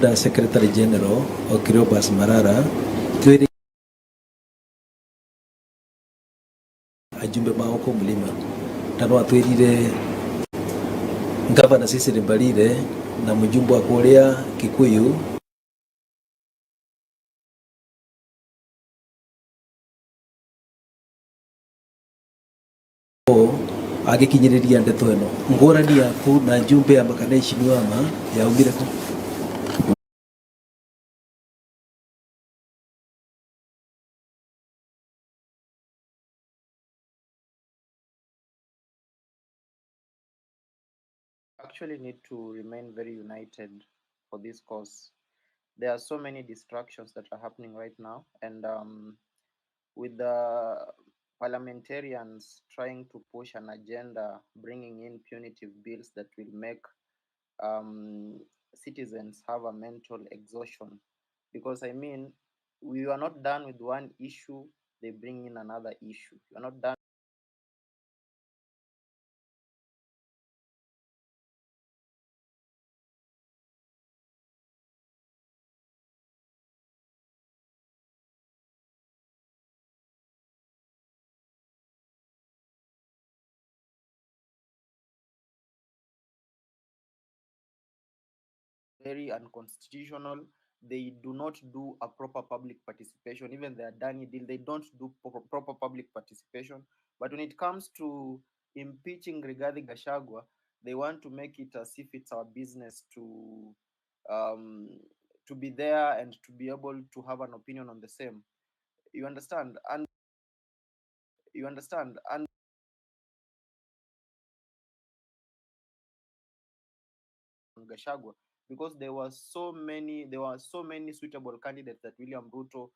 Under Secretary General Okirobas Marara twere ajumbe maoko mlima tano atwirire gavana Cecily Mbarire na mjumbe wa kuria Kikuyu agikinyiriria ndeto ino ngurani yaku na njumbe ya makana ishimiwama yaumire ku. Actually need to remain very united for this cause. There are so many distractions that are happening right now, and with the parliamentarians trying to push an agenda, bringing in punitive bills that will make um, citizens have a mental exhaustion. Because I mean, we are not done with one issue, they bring in another issue. You are not done. Very unconstitutional. They do not do a proper public participation. Even the Adani deal, they don't do proper public participation. But when it comes to impeaching Rigathi Gachagua, they want to make it as if it's our business um, to be there and to be able to have an opinion on the same. You understand? And Gachagua, because there were so many suitable candidates that William Ruto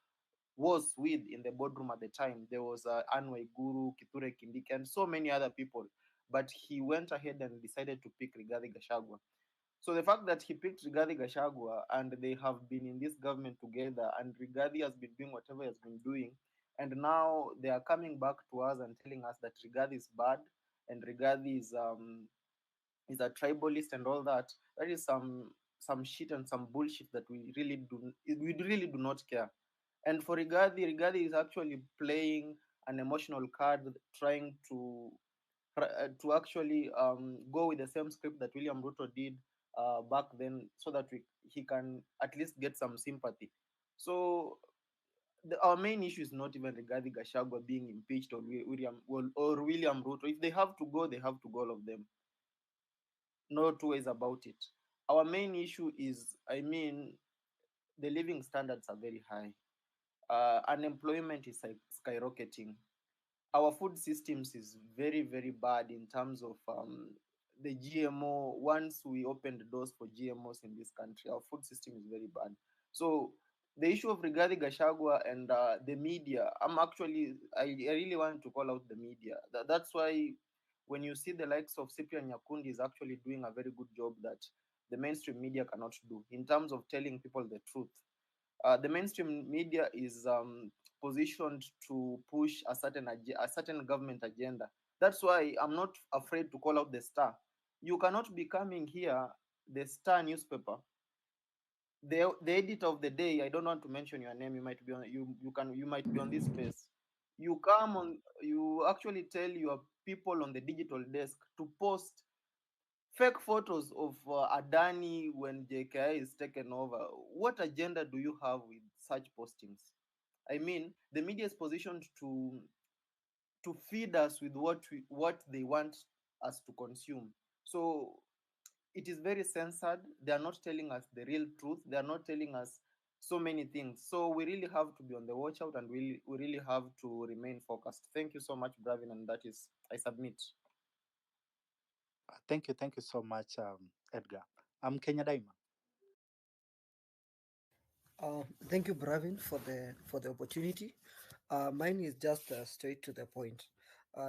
was with in the boardroom at the time. There was Anne Waiguru, Kithure Kindiki, and so many other people. But he went ahead and decided to pick Rigathi Gachagua. So the fact that he picked Rigathi Gachagua and they have been in this government together, and Rigathi has been doing whatever he has been doing, and now they are coming back to us and telling us that Rigathi is bad and Rigathi is a tribalist and all that. That is some shit and some bullshit that we really do not care. And for Rigathi is actually playing an emotional card, trying to actually go with the same script that William Ruto did back then, so that he can at least get some sympathy. So our main issue is not even regarding Gachagua being impeached or William Ruto. If they have to go, they have to go, all of them. No two ways about it. Our main issue is, I mean, the living standards are very high. Unemployment is like skyrocketing. Our food systems is very very bad in terms of the GMO. Once we open the doors for GMOs in this country, our food system is very bad. So the issue of regarding Gashagwa and the media, I really want to call out the media. That's why when you see the likes of Cyprian Nyakundi is actually doing a very good job that the mainstream media cannot do in terms of telling people the truth. The mainstream media is positioned to push a certain government agenda. That's why I'm not afraid to call out the Star. You cannot be coming here, the Star newspaper, the editor of the day. I don't want to mention your name. You might be on you might be on this space. You actually tell your people on the digital desk to post fake photos of Adani when JKI is taken over. What agenda do you have with such postings? I mean, the media is positioned to feed us with what they want us to consume. So it is very censored. They are not telling us the real truth. They are not telling us so many things. So we really have to be on the watch out, and we really have to remain focused. Thank you so much, Bravin, and that is I submit. Thank you so much, Edgar. I'm Kenya Daima. Thank you, Bravin, for the opportunity. Mine is just straight to the point.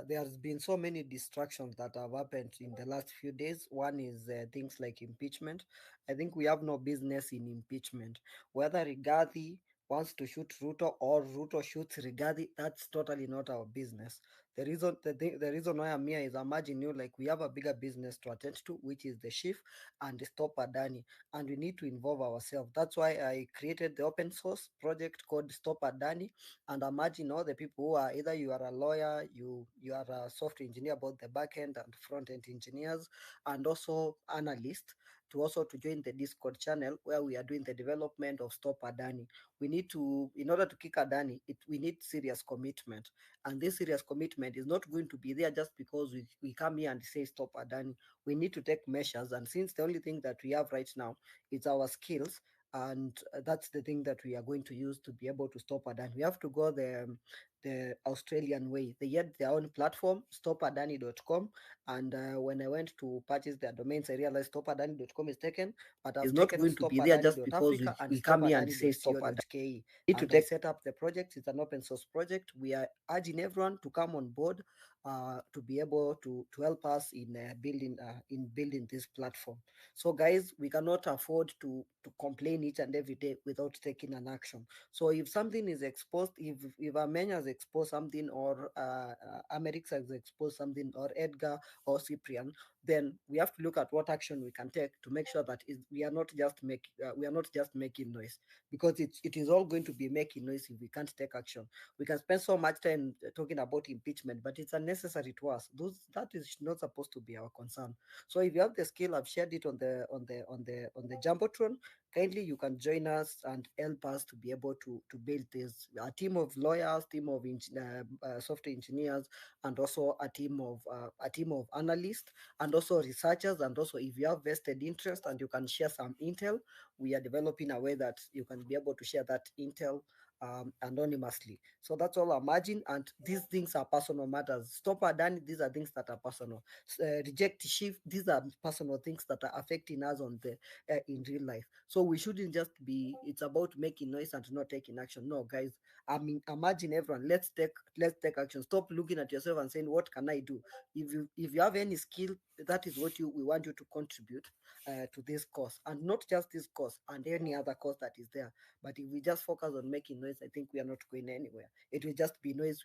There has been so many distractions that have happened in the last few days. One is things like impeachment. I think we have no business in impeachment. Whether Rigathi wants to shoot Ruto or Ruto shoots Rigathi, that's totally not our business. the reason why I'm here is I'm urging you, like, we have a bigger business to attend to, which is the shift and the stop Adani, and we need to involve ourselves. That's why I created the open source project called Stop Adani, and I'm urging all the people who are, either you are a lawyer, you are a software engineer, both the back end and front end engineers, and also analysts, to also to join the Discord channel where we are doing the development of Stop Adani. We need to, in order to kick Adani, we need serious commitment, and this serious commitment is not going to be there just because we come here and say stop Adani. We need to take measures, and since the only thing that we have right now is our skills, and that's the thing that we are going to use to be able to stop Adani. We have to go the Australian way. They had their own platform, stopadani.com, and when I went to purchase their domains, I realized stopadani.com is taken, but I've Not taken going to be there just because stopadani.africa and we come here and say stop Adani. stopadani.co.ke, Need to and I take set up the project. It's an open source project. We are urging everyone to come on board, to be able to help us in building this platform. So, guys, we cannot afford to complain each and every day without taking an action. So, if something is exposed, if Amenya has exposed something, or Amerix has exposed something, or Edgar or Cyprian, then we have to look at what action we can take to make sure that we are not just making noise, because it is all going to be making noise if we can't take action. We can spend so much time talking about impeachment, but it's unnecessary to us. That is not supposed to be our concern. So if you have the skill, I've shared it on the jumbotron. Kindly, you can join us and help us to be able to build this, a team of lawyers, team of software engineers, and also a team of analysts, and also researchers. And also, if you have vested interest and you can share some intel, we are developing a way that you can be able to share that intel anonymously. So that's all I'm urging. And these things are personal matters. Stop Adani, these are things that are personal. Reject shift, these are personal things that are affecting us on the in real life. So we shouldn't just be, it's about making noise and not taking action. No, guys, I mean, imagine everyone. Let's take action. Stop looking at yourself and saying, "What can I do?" If you have any skill, that is what we want you to contribute to this cause, and not just this cause and any other cause that is there. But if we just focus on making noise, I think we are not going anywhere. It will just be noise.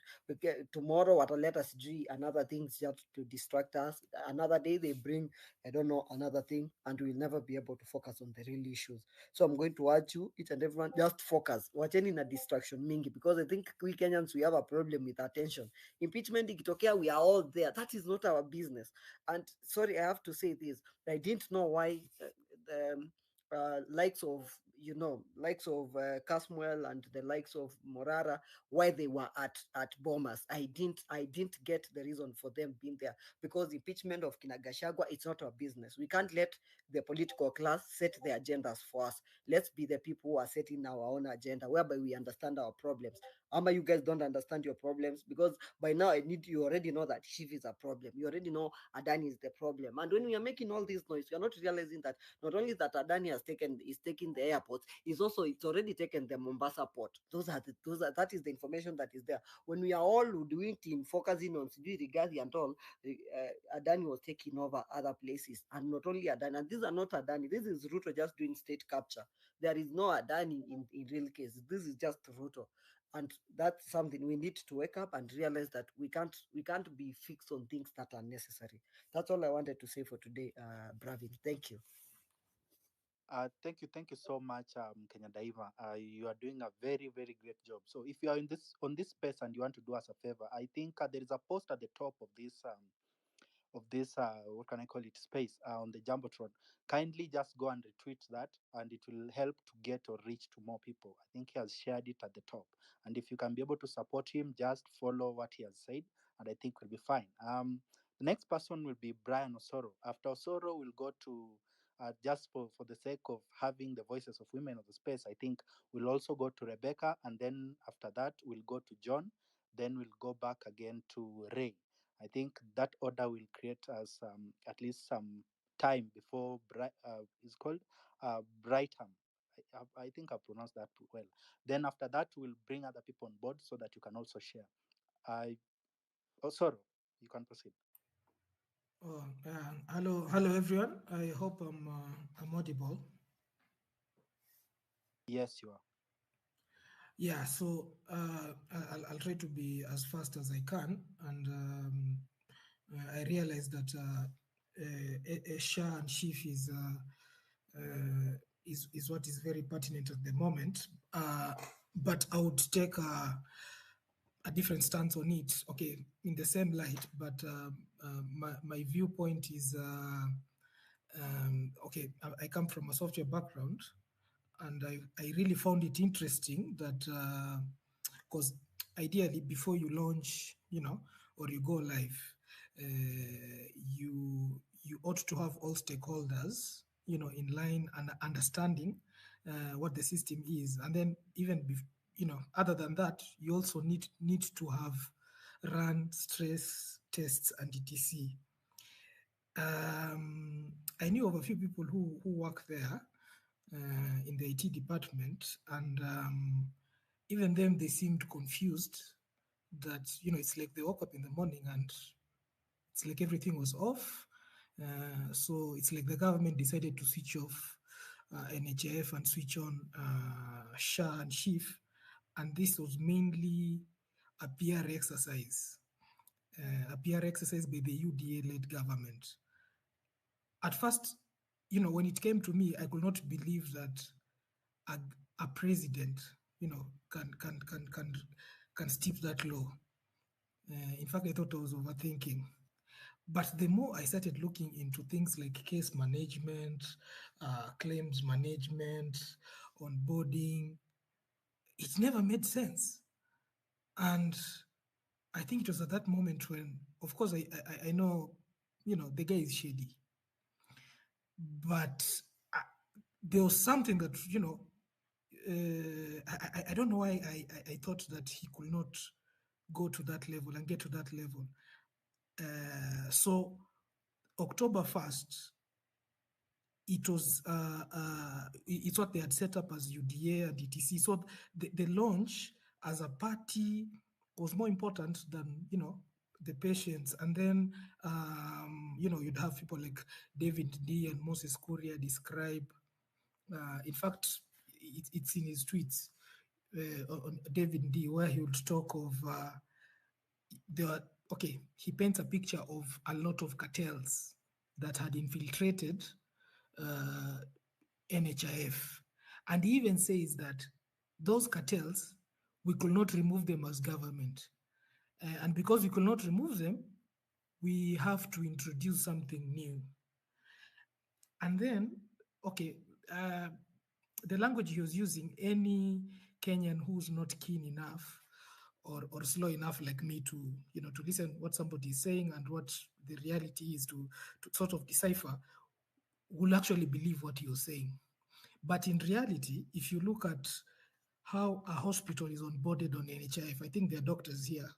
Tomorrow, what will let us do another thing just to distract us. Another day they bring, I don't know, another thing, and we'll never be able to focus on the real issues. So I'm going to urge you, each and everyone, just focus. Wacheni na distraction mingi, because I think we Kenyans, we have a problem with attention. Impeachment ikitokea, we are all there. That is not our business. And sorry, I have to say this. I didn't know why the likes of, likes of Casmuel and the likes of Morara, why they were at Bomas. I didn't get the reason for them being there, because the impeachment of Kinagashagwa, it's not our business. We can't let the political class set the agendas for us. Let's be the people who are setting our own agenda, whereby we understand our problems. Ama, you guys don't understand your problems, because by now you already know that Shiv is a problem. You already know Adani is the problem. And when we are making all this noise, you're not realizing that not only that Adani is taking the airport, it's already taken the Mombasa port. That is the information that is there. When we are all doing team focusing on Sijui Rigathi and all, Adani was taking over other places, and not only Adani. And these are not Adani. This is Ruto just doing state capture. There is no Adani in real case. This is just Ruto. And that's something we need to wake up and realize, that we can't be fixed on things that are necessary. That's all I wanted to say for today, Bravin. Thank you. Thank you so much, Kenya Daima. You are doing a very, very great job. So, if you are in this on this space and you want to do us a favor, I think there is a post at the top of this what can I call it, space on the jumbotron. Kindly just go and retweet that, and it will help to get or reach to more people. I think he has shared it at the top, and if you can be able to support him, just follow what he has said, and I think we'll be fine. The next person will be Brian Osoro. After Osoro, we'll go to just for the sake of having the voices of women of the space, I think we'll also go to Rebecca, and then after that we'll go to John, then we'll go back again to Ray. I think that order will create us at least some time before is called Brightham. I think I pronounced that well. Then after that, we'll bring other people on board so that you can also share. I oh sorry, you can proceed. Oh, hello everyone. I hope I'm audible. Yes, you are. Yeah, so I'll try to be as fast as I can, and I realize that a Shah and Chief is what is very pertinent at the moment. But I would take a different stance on it. Okay, in the same light, but my viewpoint is okay. I come from a software background, and I really found it interesting that because ideally before you launch, or you go live, you ought to have all stakeholders, in line and understanding what the system is, and then even other than that, you also need to have run stress tests and etc. I knew of a few people who work there in the IT department, and even them, they seemed confused that, it's like they woke up in the morning and it's like everything was off. So it's like the government decided to switch off NHIF and switch on SHA and SHIF. And this was mainly a PR exercise, by the UDA-led government. At first, when it came to me, I could not believe that a, a president, can steep that low. In fact, I thought I was overthinking. But the more I started looking into things like case management, claims management, onboarding, it never made sense. And I think it was at that moment when, of course, I know, the guy is shady. But there was something that, I don't know why I thought that he could not go to that level and get to that level. So October 1st, it's what they had set up as UDA and DTC. So the launch as a party was more important than, the patients. And then, you'd have people like David D and Moses Kuria describe. In fact, it's in his tweets on David D, where he would talk of he paints a picture of a lot of cartels that had infiltrated NHIF. And he even says that those cartels, we could not remove them as government. And because we could not remove them, we have to introduce something new. And then, the language he was using, any Kenyan who's not keen enough or slow enough like me to, to listen what somebody is saying and what the reality is to sort of decipher, will actually believe what you're saying. But in reality, if you look at how a hospital is onboarded on NHIF, I think there are doctors here,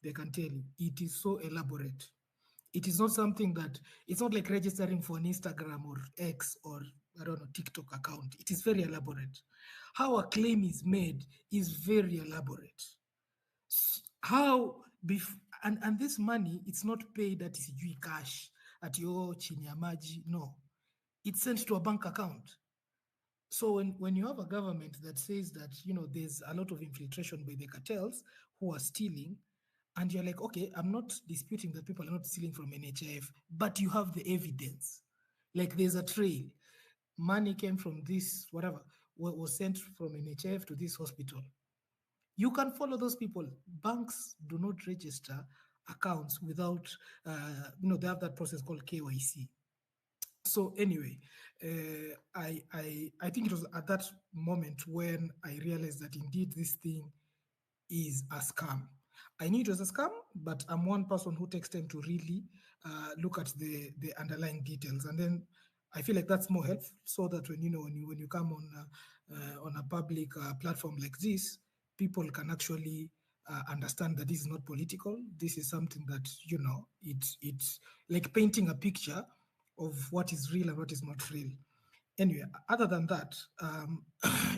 they can tell you, it is so elaborate. It is not something that, it's not like registering for an Instagram or X or, I don't know, TikTok account. It is very elaborate. How a claim is made is very elaborate. And this money, it's not paid at CG cash, at your chinyamaji, no. It's sent to a bank account. So when you have a government that says that, there's a lot of infiltration by the cartels who are stealing, and you're like, okay, I'm not disputing that people are not stealing from NHIF, but you have the evidence. Like there's a trail. Money came from this, whatever, was sent from NHIF to this hospital. You can follow those people. Banks do not register accounts without, they have that process called KYC. So anyway, I think it was at that moment when I realized that indeed this thing is a scam. I knew it was a scam, but I'm one person who takes time to really look at the underlying details, and then I feel like that's more helpful, so that when you come on a public platform like this, people can actually understand that this is not political. This is something that it's like painting a picture of what is real and what is not real. Anyway, other than that,